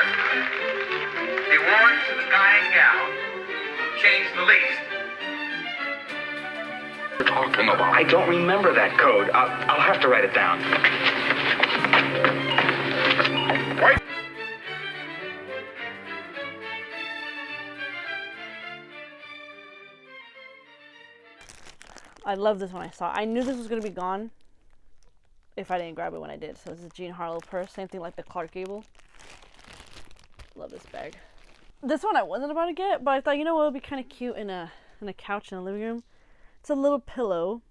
here. The awards to the guy and gal change the least. What are you talking about? I don't remember that code. I'll have to write it down. What? I love this one I saw. I knew this was going to be gone if I didn't grab it when I did. So this is a Jeanharlow purse. Same thing like the clarkgable. Love this bag. This one I wasn't about to get, but I thought, you know what, it would be kind of cute in a couch in the living room. It's a little pillow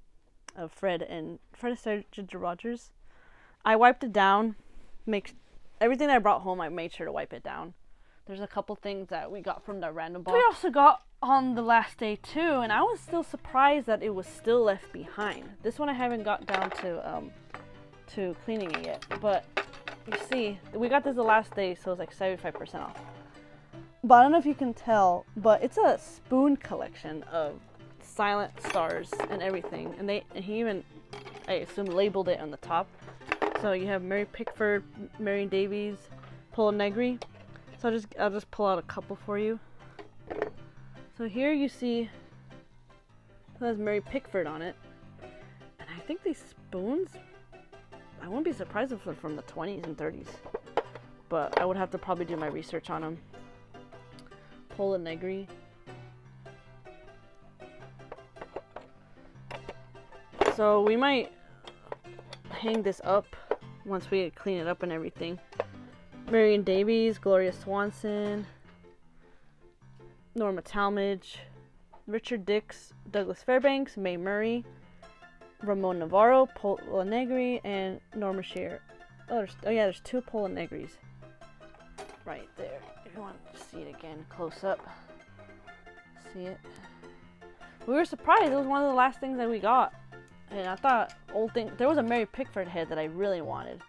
of Fred and fredastaire Ginger Rogers. I wiped it down. Everything that I brought home, I made sure to wipe it down. There's a couple things that we got from the random box. We also got on the last day too, and I was still surprised that it was still left behind. This one I haven't got down to cleaning it yet, but you see, we got this the last day, so it's like 75% off. But I don't know if you can tell, but it's a spoon collection of silent stars and everything, and he even, I assume, labeled it on the top. So you have Mary Pickford, Marion Davies, Polo Negri. So I'll just pull out a couple for you. So here you see it has Mary Pickford on it, and I think these spoons, I wouldn't be surprised if they're from the 20s and 30s, but I would have to probably do my research on them. Polo Negri. So we might hang this up once we clean it up and everything. Marion Davies, Gloria Swanson, Norma Talmadge, Richard Dix, Douglas Fairbanks, Mae Murray, Ramon Navarro, Polo Negri, and Norma Shear. Oh yeah, there's two Polo Negris right there. If you want to see it again, close up. See it? We were surprised. It was one of the last things that we got. And I thought, there was a Mary Pickford head that I really wanted,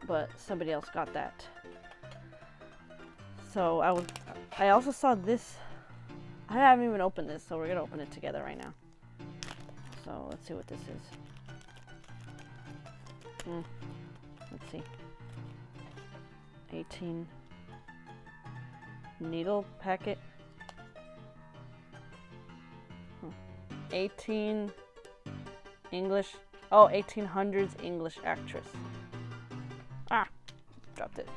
but somebody else got that. So I also saw this. I haven't even opened this, so we're gonna open it together right now. So let's see what this is. Let's see. 18 needle packet. 18 English. Oh, 1800s English actress. Ah, dropped it.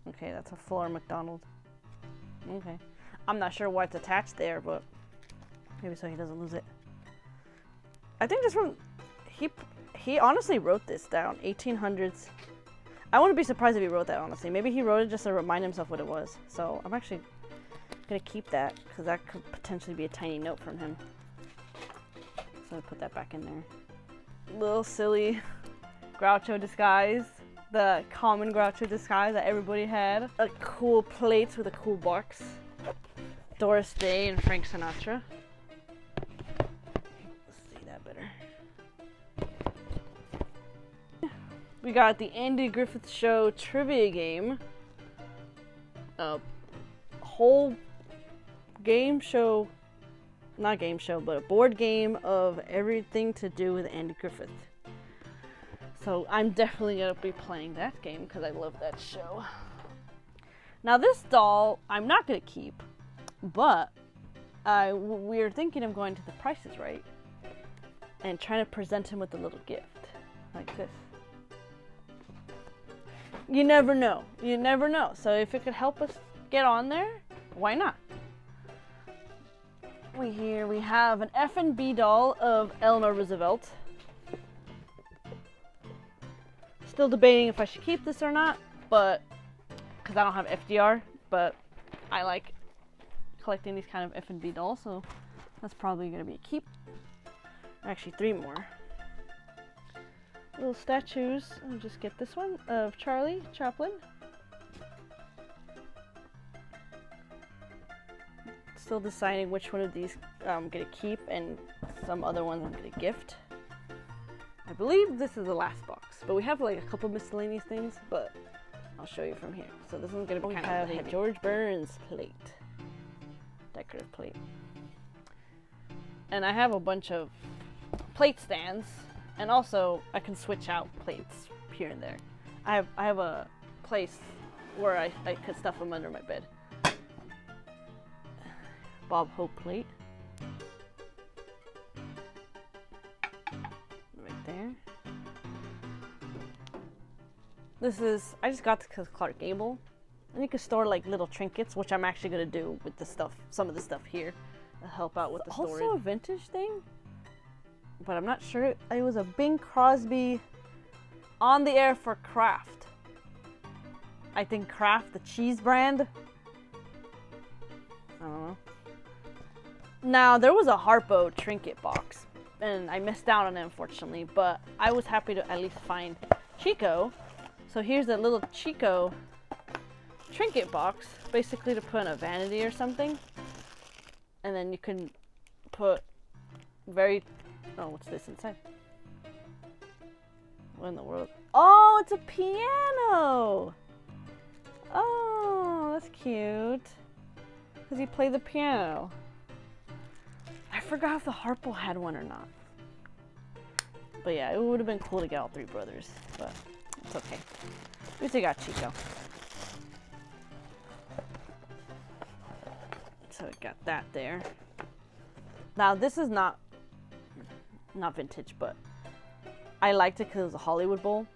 Okay, that's a Flora McDonald. Okay. I'm not sure why it's attached there, but maybe so he doesn't lose it. I think just from... He honestly wrote this down. 1800s. I wouldn't be surprised if he wrote that, honestly. Maybe he wrote it just to remind himself what it was. So I'm actually going to keep that, because that could potentially be a tiny note from him. So I put that back in there. Little silly Groucho disguise. The common Groucho disguise that everybody had. A cool plates with a cool box. Doris Day and Frank Sinatra. Let's see that better. We got the Andy Griffith Show trivia game. A whole game show, not game show, but a board game of everything to do with Andy Griffith. So I'm definitely going to be playing that game because I love that show. Now this doll I'm not going to keep, but we're thinking of going to the Price is Right and trying to present him with a little gift like this. You never know. You never know. So if it could help us get on there, why not? Here we have an F&B doll of Eleanor Roosevelt. Still debating if I should keep this or not, but because I don't have FDR, but I like collecting these kind of F&B dolls, so that's probably going to be a keep. Actually, 3 more. Little statues. I'll just get this one of Charlie Chaplin. Still deciding which one of these I'm going to keep and some other ones I'm going to gift. I believe this is the last box, but we have like a couple miscellaneous things, but I'll show you from here. So this one's going to be kind of heavy. George Burns plate. Decorative plate. And I have a bunch of plate stands, and also I can switch out plates here and there. I have a place where I could stuff them under my bed. Bob Hope plate. Right there. This is, I just got this because Clarkgable. And you can store like little trinkets, which I'm actually going to do with the stuff, some of the stuff here to help out with the storage. Also a vintage thing, but I'm not sure. It was a Bing Crosby On the Air for Kraft. I think Kraft, the cheese brand. I don't know. Now, there was a Harpo trinket box, and I missed out on it, unfortunately, but I was happy to at least find Chico. So here's a little Chico trinket box, basically to put in a vanity or something. And then you can put oh, what's this inside? What in the world? Oh, it's a piano! Oh, that's cute. Because you play the piano. I forgot if the Harpo had one or not. But yeah, it would have been cool to get all three brothers. But it's okay. At least I got Chico. So I got that there. Now this is not vintage, but I liked it because it was a Hollywood bowl.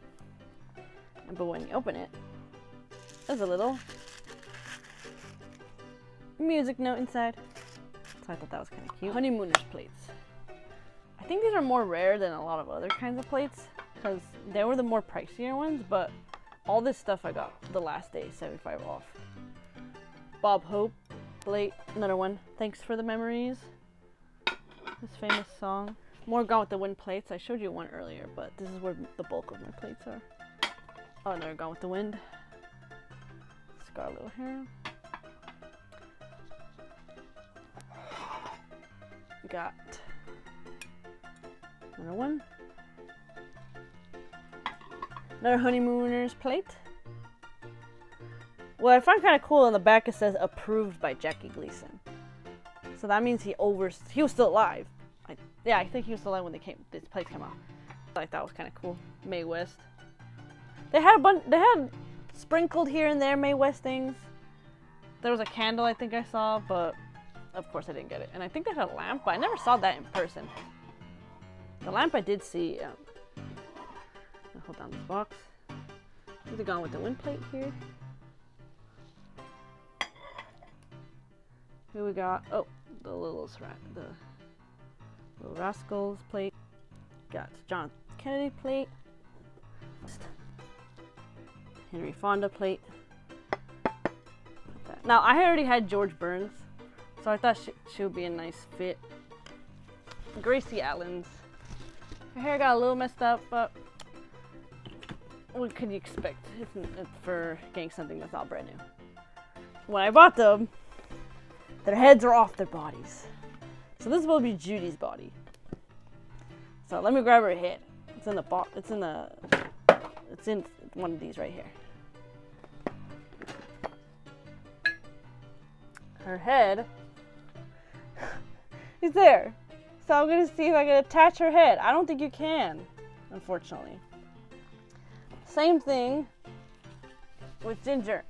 But when you open it, there's a little music note inside. So I thought that was kind of cute. Honeymooners plates. I think these are more rare than a lot of other kinds of plates because they were the more pricier ones, but all this stuff I got the last day, 75 off. Bob Hope plate, another one. Thanks for the memories. This famous song. More Gone with the Wind plates. I showed you one earlier, but this is where the bulk of my plates are. Oh, another Gone with the Wind. Scarlet hair. Got another one. Another Honeymooners plate. What I find kind of cool on the back, it says approved by Jackie Gleason. So that means he was still alive. Yeah, I think he was still alive when this plate came out. I thought that was kind of cool. Mae West. They had sprinkled here and there Mae West things. There was a candle I think I saw, but of course I didn't get it. And I think they had a lamp, but I never saw that in person. The lamp I did see. I'll hold down this box. Is it Gone with the Wind plate here? Here we got, oh, the little rascals plate. Got John Kennedy plate. Henry Fonda plate. Now I already had George Burns, so I thought she would be a nice fit. Gracie Allen's. Her hair got a little messed up, but what could you expect for getting something that's not brand new? When I bought them, their heads are off their bodies. So this will be Judy's body. So let me grab her head. It's in the box. It's in one of these right here. Her head is there. So I'm gonna see if I can attach her head. I don't think you can, unfortunately. Same thing with Ginger.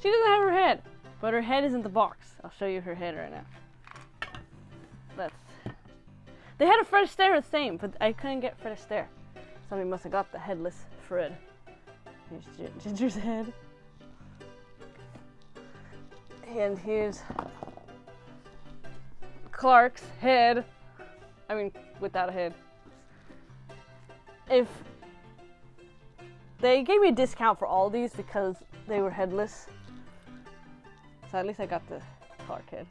She doesn't have her head, but her head is in the box. I'll show you her head right now. They had a Fred Astaire the same, but I couldn't get Fred Astaire. Somebody must have got the headless Fred. Here's Ginger's head. And here's Clark's head. I mean, without a head. If they gave me a discount for all these because they were headless. So at least I got the Clark head.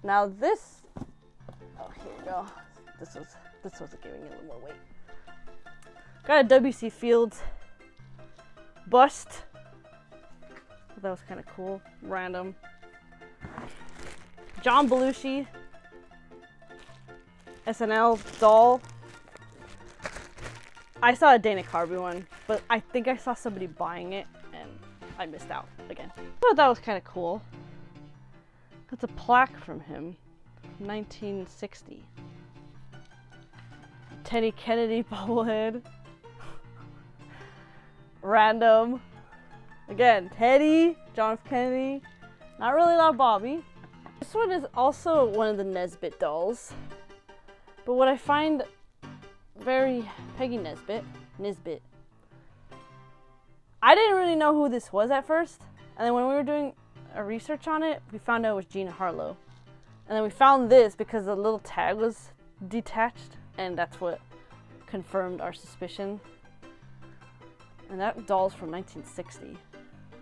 Now this, oh here we go. This was giving it a little more weight. Got a W.C. Fields bust. That was kind of cool. Random. John Belushi SNL doll. I saw a Dana Carvey one, but I think I saw somebody buying it and I missed out again. I thought that was kind of cool. That's a plaque from him, 1960. Teddy Kennedy bobblehead. Random. Again, Teddy, John F. Kennedy. Not really a lot of Bobby. This one is also one of the Nesbit dolls. But what I find very Peggy Nesbit. I didn't really know who this was at first. And then when we were doing a research on it, we found out it was Jeanharlow. And then we found this because the little tag was detached. And that's what confirmed our suspicion. And that doll's from 1960.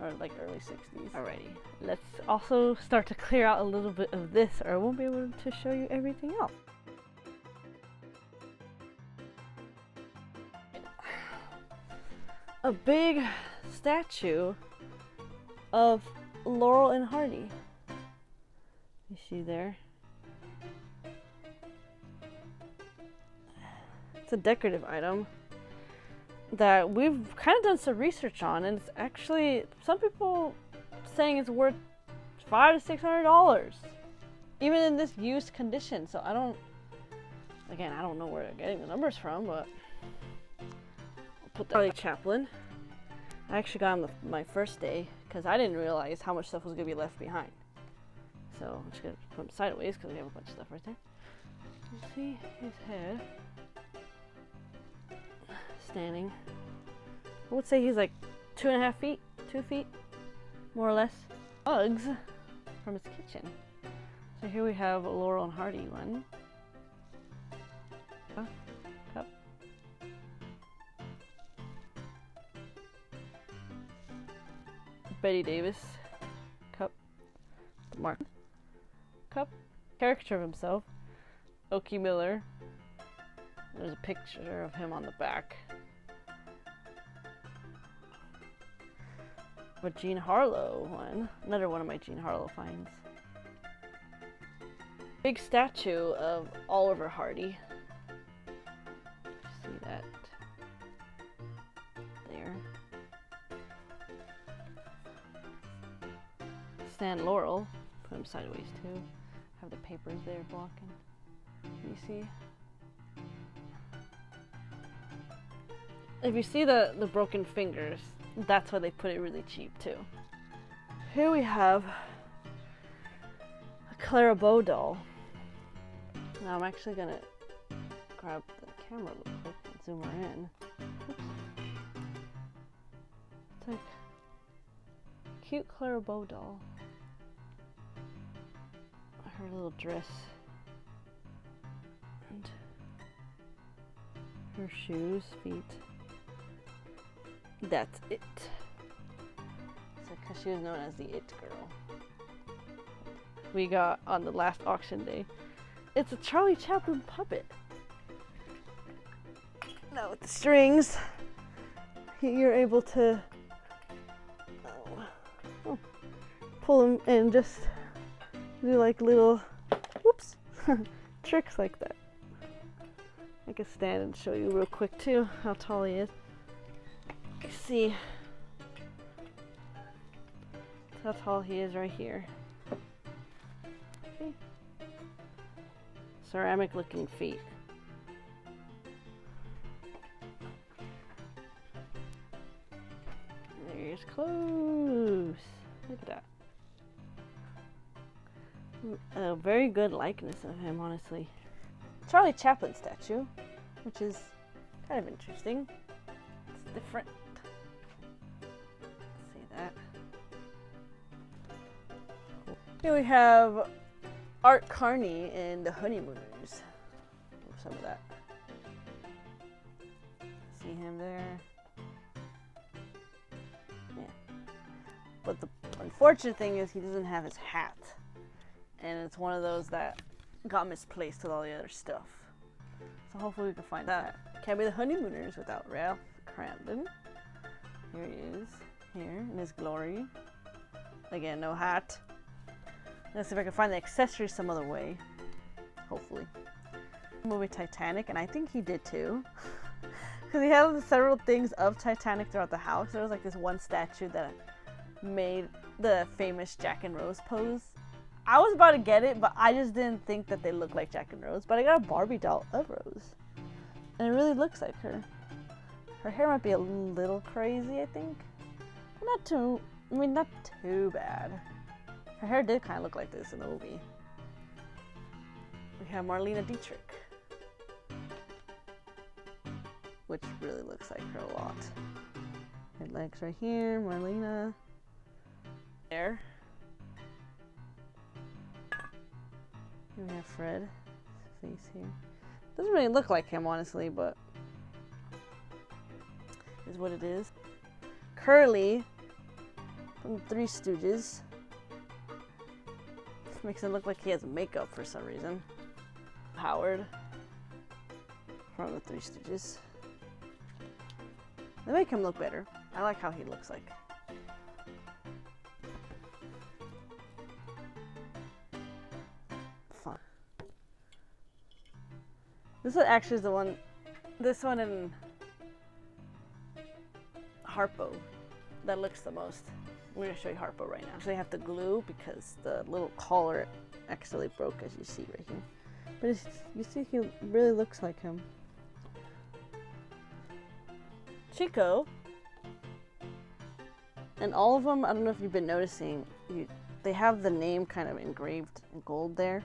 Or like early 60s. Alrighty, let's also start to clear out a little bit of this or I won't be able to show you everything else. A big statue of Laurel and Hardy. You see there? It's a decorative item that we've kind of done some research on, and it's actually, some people saying it's worth $500 to $600 even in this used condition. So I don't know where they're getting the numbers from, but I'll put that. Charliechaplin. I actually got him my first day because I didn't realize how much stuff was gonna be left behind. So I'm just gonna put him sideways because we have a bunch of stuff right there. You see his head standing. I would say he's like 2.5 feet, 2 feet, more or less. Bugs from his kitchen. So here we have a Laurel and Hardy one. Cup. Betty Davis. Cup. Mark. Cup. Caricature of himself. Oakymiller. There's a picture of him on the back. A Jeanharlow one. Another one of my Jeanharlow finds. Big statue of Oliver Hardy. See that there. Stan Laurel. Put him sideways too. Have the papers there blocking. You see? If you see the broken fingers, that's why they put it really cheap too. Here we have a clarabow doll. Now I'm actually gonna grab the camera real quick and zoom her in. Oops. It's like a cute clarabow doll. Her little dress and her shoes, feet. That's it. So, because she was known as the It Girl. We got on the last auction day. It's a Charlie Chaplin puppet. Now with the strings, you're able to pull them and just do like little, whoops, tricks like that. I can stand and show you real quick too how tall he is. You see how tall he is right here. See? Ceramic looking feet. There's close. Look at that. A very good likeness of him, honestly. Charlie Chaplin statue, which is kind of interesting. It's different. See that? Here we have Art Carney and the Honeymooners. Some of that. See him there? Yeah. But the unfortunate thing is he doesn't have his hat. And it's one of those that got misplaced with all the other stuff. So hopefully we can find that. Can't be the Honeymooners without Ralph Cramden. Here he is, here in his glory. Again, no hat. Let's see if I can find the accessories some other way. Hopefully. Movie Titanic, and I think he did too. Because he had several things of Titanic throughout the house. There was like this one statue that made the famous Jack and Rose pose. I was about to get it, but I just didn't think that they looked like Jack and Rose. But I got a Barbie doll of Rose. And it really looks like her. Her hair might be a little crazy, I think. But not too, I mean, not too bad. Her hair did kind of look like this in the movie. We have Marlenedietrich, which really looks like her a lot. Her legs right here, Marlena. There. Here we have Fred. His face here. Doesn't really look like him, honestly, but is what it is. Curly from the Three Stooges. Makes it look like he has makeup for some reason. Howard from the Three Stooges. They make him look better. I like how he looks like. Fun. This one actually is the one, this one in Harpo that looks the most. We're gonna show you Harpo right now. So I have to glue because the little collar actually broke, as you see right here. But it's, you see he really looks like him. Chico. And all of them, I don't know if you've been noticing, they have the name kind of engraved in gold there.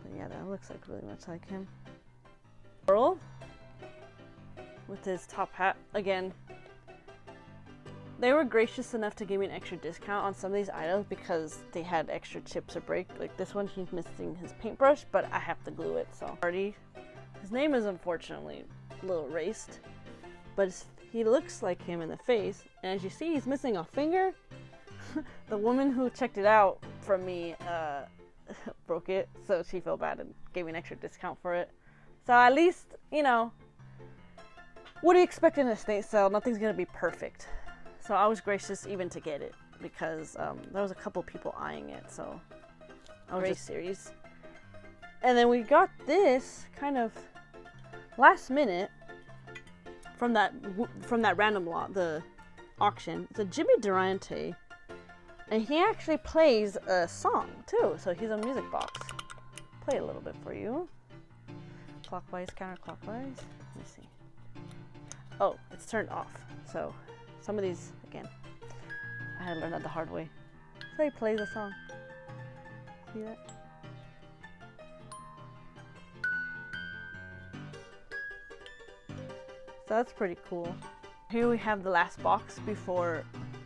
But yeah, that looks like really much like him. Earl with his top hat. Again, they were gracious enough to give me an extra discount on some of these items because they had extra chips or break. Like this one, he's missing his paintbrush, but I have to glue it, so. Hardy. His name is unfortunately a little erased, but he looks like him in the face. And as you see, he's missing a finger. The woman who checked it out from me broke it, so she felt bad and gave me an extra discount for it. So at least, you know, what do you expect in a estate sale? Nothing's gonna be perfect. So I was gracious even to get it because there was a couple people eyeing it, so I was just serious. And then we got this kind of last minute from that random lot, the auction. It's a Jimmydurante, and he actually plays a song too. So he's a music box. Play a little bit for you. Clockwise, counterclockwise. Let me see. Oh, it's turned off. So some of these, again, I had to learn that the hard way. So he plays a song. See that? So that's pretty cool. Here we have the last box before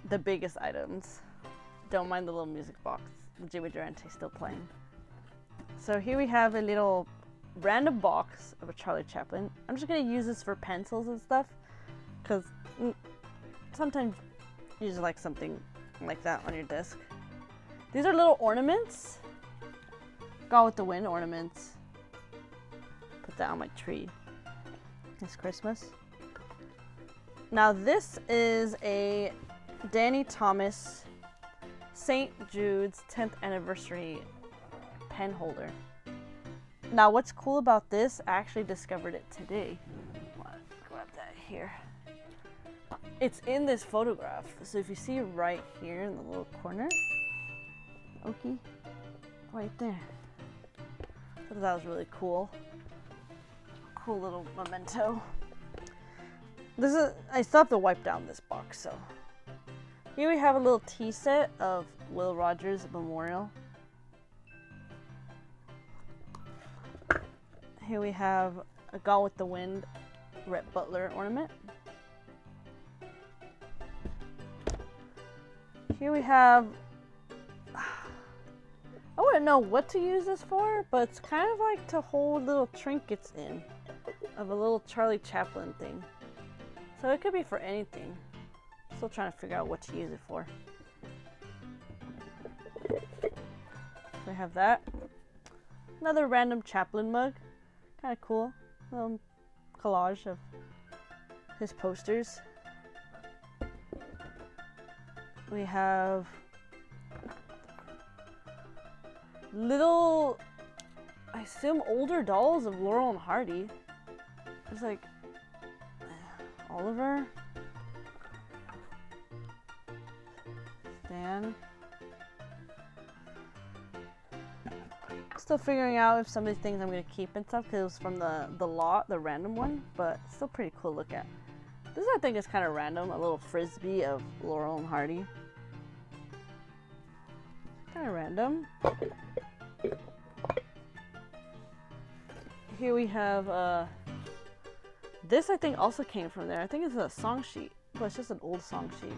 the biggest items. Don't mind the little music box. The Jimmydurante still playing. So here we have a little random box of a Charlie Chaplin. I'm just gonna use this for pencils and stuff because sometimes you just like something like that on your desk. These are little ornaments. Gone with the Wind ornaments. Put that on my tree. It's Christmas. Now this is a Danny Thomas St. Jude's 10th anniversary pen holder. Now what's cool about this, I actually discovered it today. Let's grab that here. It's in this photograph. So if you see right here in the little corner, Oaky, right there. I thought that was really cool. Cool little memento. This is, I still have to wipe down this box, so. Here we have a little tea set of Will Rogers Memorial. Here we have a Gone with the Wind Rhett Butler ornament. Here we have, I wouldn't know what to use this for, but it's kind of like to hold little trinkets in of a little Charlie Chaplin thing. So it could be for anything. Still trying to figure out what to use it for. We have that. Another random Chaplin mug. Kind of cool. Little collage of his posters. We have little, I assume, older dolls of Laurel and Hardy. There's like Oliver, Stan, still figuring out if some of these things I'm going to keep and stuff, because it was from the lot, the random one, but it's still pretty cool to look at. This I think is kind of random, a little frisbee of Laurel and Hardy. Kind of random. Here we have, this I think also came from there. I think it's a song sheet, but it's just an old song sheet.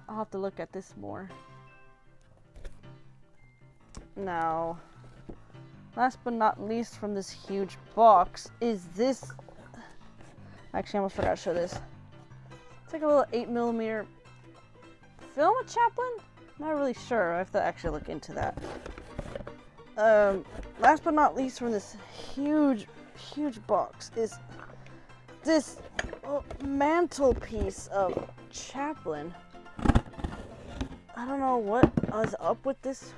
I'll have to look at this more. Now, last but not least from this huge box is this. Actually, I almost forgot to show this. It's like a little 8mm film of Chaplin? Not really sure. I have to actually look into that. Last but not least from this huge box is this mantelpiece of Chaplin. I don't know what is up with this,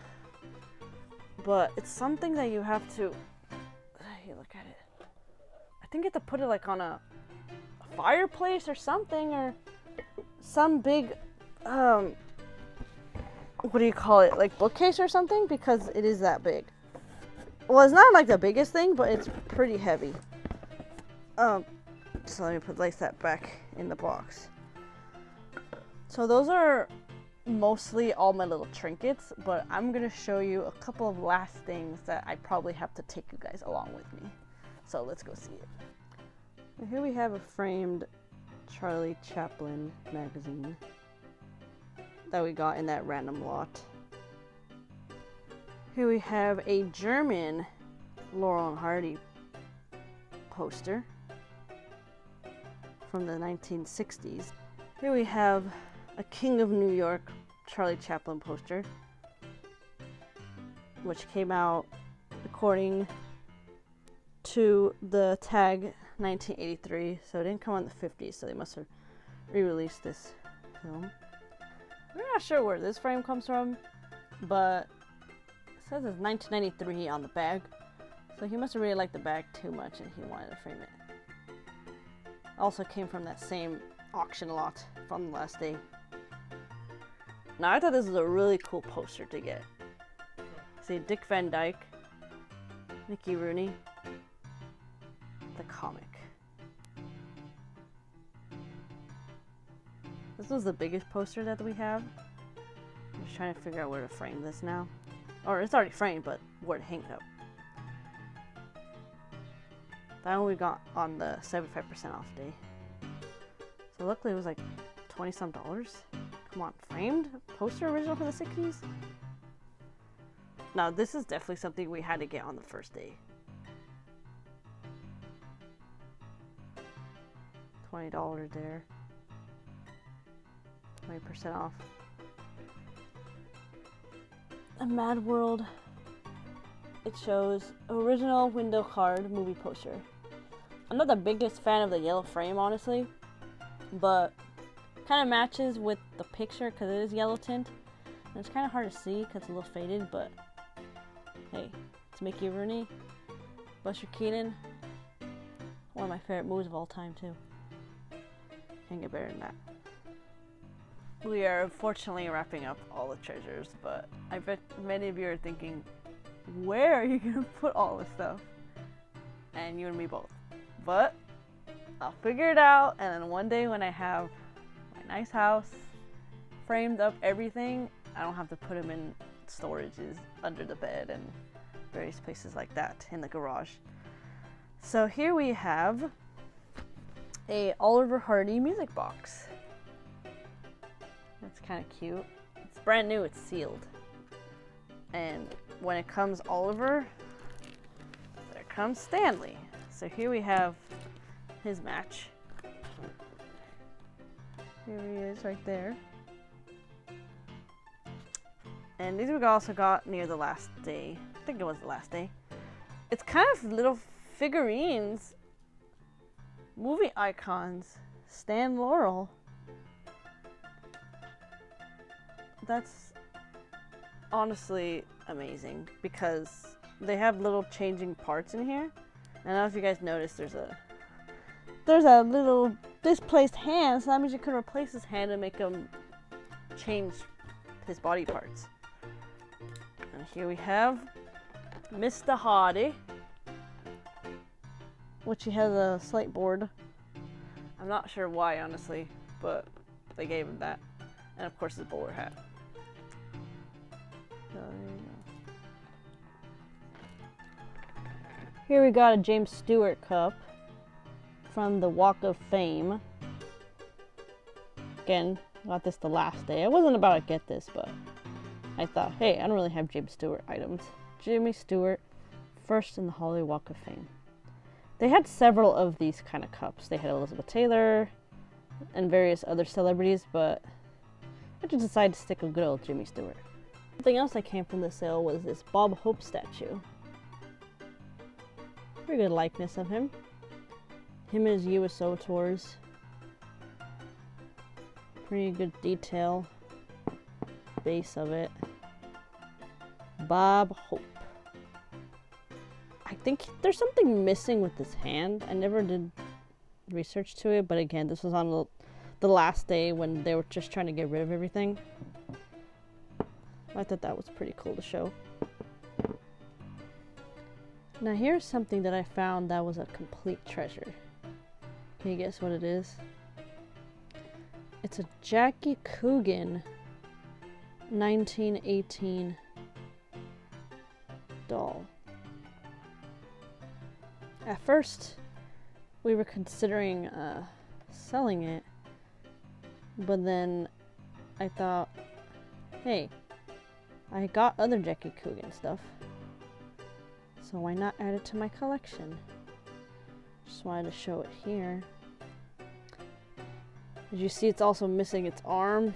but it's something that you have to, here, look at it. I think you have to put it like on a fireplace or something, or some big, what do you call it, like bookcase or something, because it is that big. Well, it's not like the biggest thing, but it's pretty heavy. So let me place that back in the box. So those are mostly all my little trinkets, but I'm gonna show you a couple of last things that I probably have to take you guys along with me. So let's go see it. And here we have a framed Charlie Chaplin magazine that we got in that random lot. Here we have a German Laurel and Hardy poster from the 1960s. Here we have a King of New York Charlie Chaplin poster, which came out according to the tag 1983, so it didn't come out in the 50s, so they must have re-released this film. We're not sure where this frame comes from, but it says it's 1993 on the bag, so he must have really liked the bag too much and he wanted to frame it. Also came from that same auction lot from the last day. Now I thought this was a really cool poster to get. See, Dick Van Dyke, Mickey Rooney, the comic. This was the biggest poster that we have. I'm just trying to figure out where to frame this now. Or it's already framed, but where to hang it up. That one we got on the 75% off day. So luckily it was like $20-some. Come on, framed poster original from the 60s? Now this is definitely something we had to get on the first day. $20 there. 20% off. A Mad World. It shows original window card movie poster. I'm not the biggest fan of the yellow frame, honestly, but kind of matches with the picture because it is yellow tint. And it's kind of hard to see because it's a little faded, but hey, it's Mickey Rooney, Buster Keaton, one of my favorite movies of all time too. Can't get better than that. We are unfortunately wrapping up all the treasures, but I bet many of you are thinking, where are you gonna put all this stuff? And you and me both. But I'll figure it out, and then one day when I have my nice house, framed up everything, I don't have to put them in storages under the bed and various places like that in the garage. So here we have a Oliver Hardy music box. That's kind of cute. It's brand new, it's sealed. And when it comes Oliver, there comes Stanley. So here we have his match. Here he is right there. And these we also got near the last day. I think it was the last day. It's kind of little figurines, movie icons, Stan Laurel. That's honestly amazing because they have little changing parts in here. I don't know if you guys noticed there's a little displaced hand, so that means you can replace his hand and make him change his body parts. And here we have Mr. Hardy, which he has a slate board. I'm not sure why, honestly, but they gave him that. And of course his bowler hat. So there you go. Here we got a James Stewart cup from the Walk of Fame. Again, got this the last day. I wasn't about to get this, but I thought, hey, I don't really have James Stewart items. Jimmy Stewart, first in the Hollywood Walk of Fame. They had several of these kind of cups. They had Elizabeth Taylor and various other celebrities, but I just decided to stick with good old Jimmy Stewart. Something else that came from the sale was this Bob Hope statue. Pretty good likeness of him. Him and his USO tours. Pretty good detail. Base of it. Bob Hope. I think there's something missing with his hand. I never did research to it, but again, this was on the last day when they were just trying to get rid of everything. I thought that was pretty cool to show. Now here's something that I found that was a complete treasure. Can you guess what it is? It's a Jackie Coogan 1918 doll. At first, we were considering selling it, but then I thought, hey, I got other Jackie Coogan stuff, so why not add it to my collection? Just wanted to show it here. As you see, it's also missing its arm.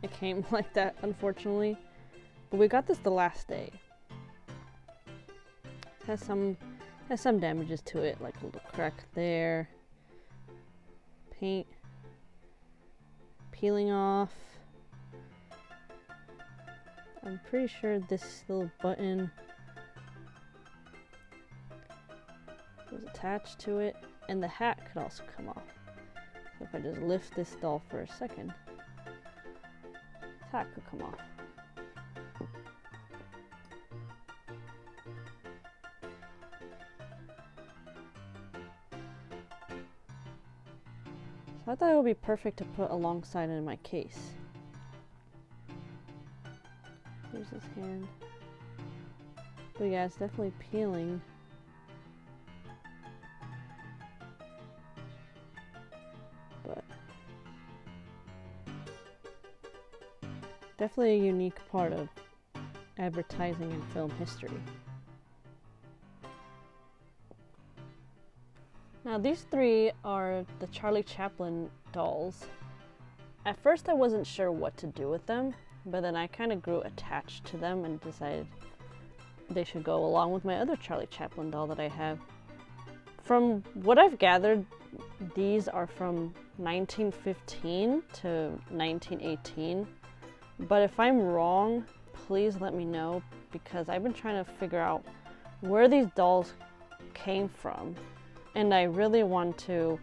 It came like that, unfortunately, but we got this the last day. It has some damages to it, like a little crack there, paint peeling off. I'm pretty sure this little button was attached to it, and the hat could also come off. So if I just lift this doll for a second, the hat could come off. So I thought it would be perfect to put alongside in my case. Here's his hand. But yeah, it's definitely peeling. But definitely a unique part of advertising and film history. Now these three are the Charlie Chaplin dolls. At first I wasn't sure what to do with them, but then I kind of grew attached to them and decided they should go along with my other Charlie Chaplin doll that I have. From what I've gathered, these are from 1915 to 1918, but if I'm wrong, please let me know, because I've been trying to figure out where these dolls came from. And I really want to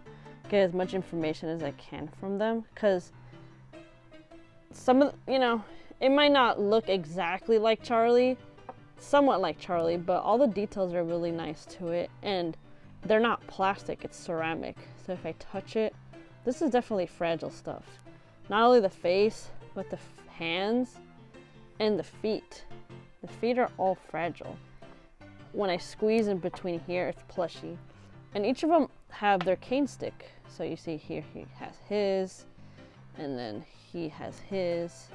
get as much information as I can from them, because some of, it might not look exactly like Charlie, somewhat like Charlie, but all the details are really nice to it, and they're not plastic, it's ceramic. So if I touch it, this is definitely fragile stuff. Not only the face, but the hands and the feet. The feet are all fragile. When I squeeze in between here, it's plushy. And each of them have their cane stick. So you see here he has his, and then he has his,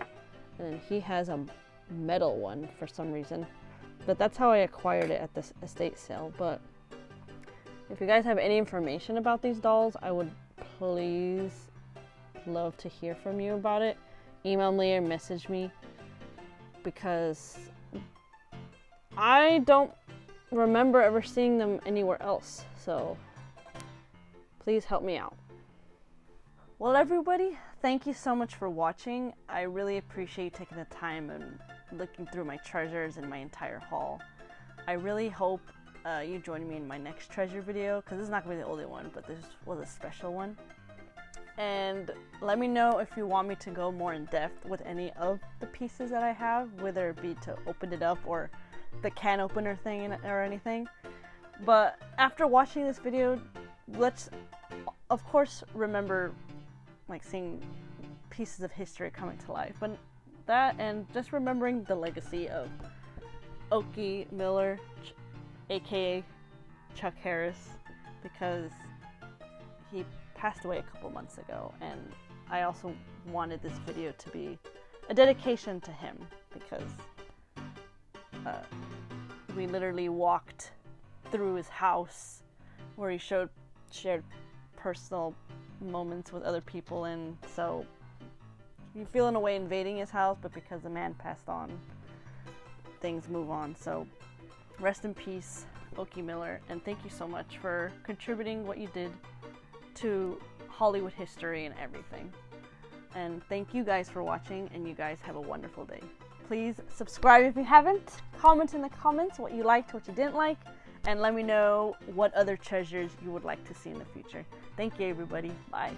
and then he has a metal one for some reason. But that's how I acquired it at this estate sale. But if you guys have any information about these dolls, I would please love to hear from you about it. Email me or message me, because I don't remember ever seeing them anywhere else. So please help me out. Well, everybody, thank you so much for watching. I really appreciate taking the time and looking through my treasures and my entire haul. I really hope you join me in my next treasure video, because this is not going to be the only one, but this was a special one. And let me know if you want me to go more in depth with any of the pieces that I have, whether it be to open it up or the can opener thing or anything. But after watching this video, let's of course remember like seeing pieces of history coming to life, but that and just remembering the legacy of Oaky Miller, aka Chuck Harris, because he passed away a couple months ago, and I also wanted this video to be a dedication to him because we literally walked through his house where he shared personal moments with other people, and so you feel in a way invading his house, but because the man passed on, things move on. So rest in peace, Oaky Miller, and thank you so much for contributing what you did to Hollywood history and everything. And thank you guys for watching, and you guys have a wonderful day. Please subscribe if you haven't, comment in the comments what you liked, what you didn't like, and let me know what other treasures you would like to see in the future. Thank you, everybody. Bye.